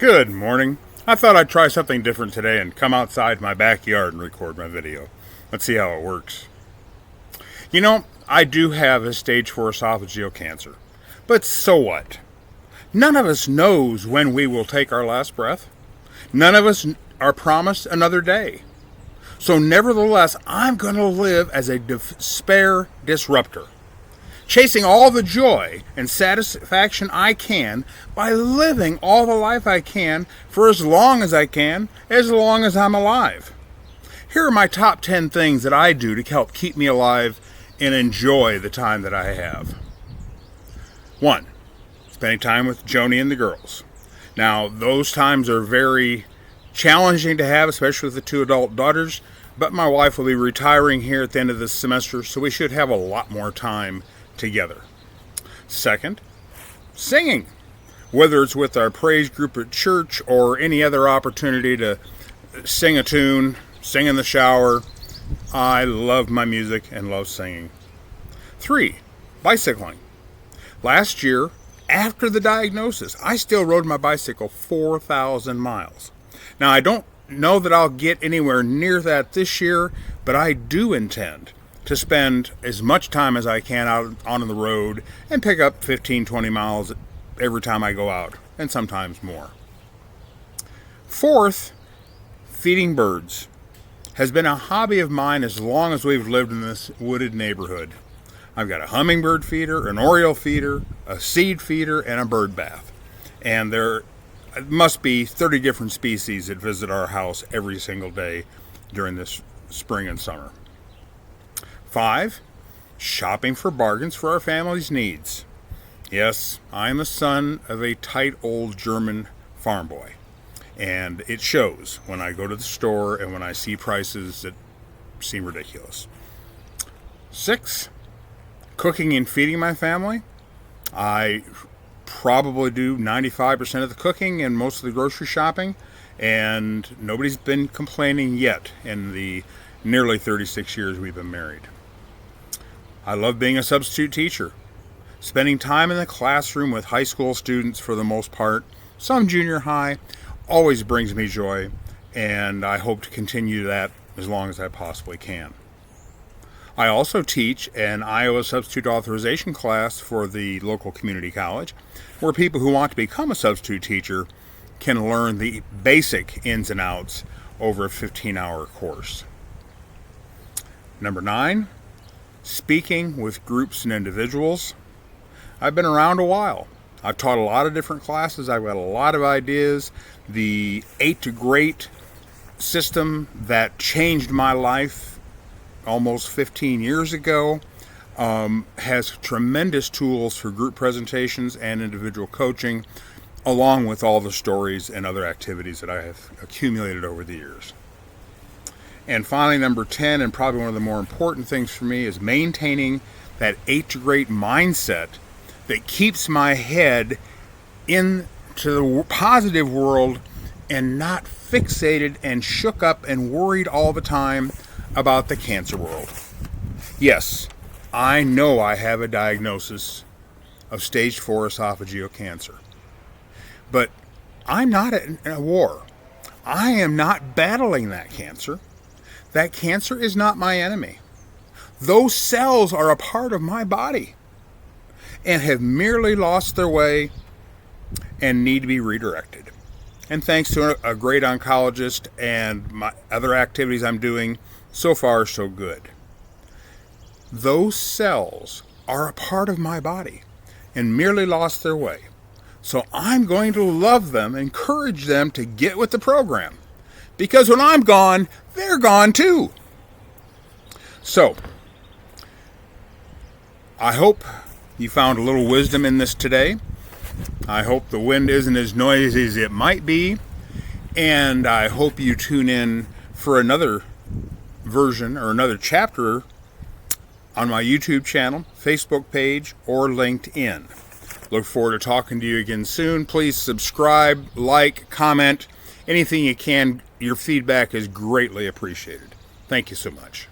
Good morning. I thought I'd try something different today and come outside my backyard and record my video. Let's see how it works. You know, I do have a stage 4 esophageal cancer. But so what? None of us knows when we will take our last breath. None of us are promised another day. So nevertheless, I'm going to live as a despair disruptor, chasing all the joy and satisfaction I can by living all the life I can for as long as I'm alive. Here are my top 10 things that I do to help keep me alive and enjoy the time that I have. 1. Spending time with Joni and the girls. Now, those times are very challenging to have, especially with the 2 adult daughters, but my wife will be retiring here at the end of this semester, so we should have a lot more time together. 2nd, singing. Whether it's with our praise group at church or any other opportunity to sing a tune, sing in the shower, I love my music and love singing. 3, bicycling. Last year, after the diagnosis, I still rode my bicycle 4,000 miles. Now, I don't know that I'll get anywhere near that this year, but I do intend to spend as much time as I can out on the road and pick up 15, 20 miles every time I go out, and sometimes more. 4th, feeding birds has been a hobby of mine as long as we've lived in this wooded neighborhood. I've got a hummingbird feeder, an oriole feeder, a seed feeder, and a bird bath. And there must be 30 different species that visit our house every single day during this spring and summer. 5, shopping for bargains for our family's needs. Yes, I'm the son of a tight old German farm boy, and it shows when I go to the store and when I see prices that seem ridiculous. 6, cooking and feeding my family. I probably do 95% of the cooking and most of the grocery shopping, and nobody's been complaining yet in the nearly 36 years we've been married. I love being a substitute teacher, spending time in the classroom with high school students for the most part, some junior high, always brings me joy, and I hope to continue that as long as I possibly can. I also teach an Iowa substitute authorization class for the local community college, where people who want to become a substitute teacher can learn the basic ins and outs over a 15-hour course. Number 9, speaking with groups and individuals. I've been around a while. I've taught a lot of different classes. I've got a lot of ideas. The 8 to Great system that changed my life almost 15 years ago has tremendous tools for group presentations and individual coaching, along with all the stories and other activities that I have accumulated over the years. And finally, number 10, and probably one of the more important things for me, is maintaining that 8 to Great mindset that keeps my head into the positive world and not fixated and shook up and worried all the time about the cancer world. Yes, I know I have a diagnosis of stage 4 esophageal cancer, but I'm not in a war. I am not battling that cancer. That cancer is not my enemy. Those cells are a part of my body and have merely lost their way and need to be redirected. And thanks to a great oncologist and my other activities I'm doing, so far so good. Those cells are a part of my body and merely lost their way. So I'm going to love them, encourage them to get with the program, because when I'm gone, they're gone too. So, I hope you found a little wisdom in this today. I hope the wind isn't as noisy as it might be, and I hope you tune in for another version or another chapter on my YouTube channel, Facebook page, or LinkedIn. Look forward to talking to you again soon. Please subscribe, like, comment, anything you can. Your feedback is greatly appreciated. Thank you so much.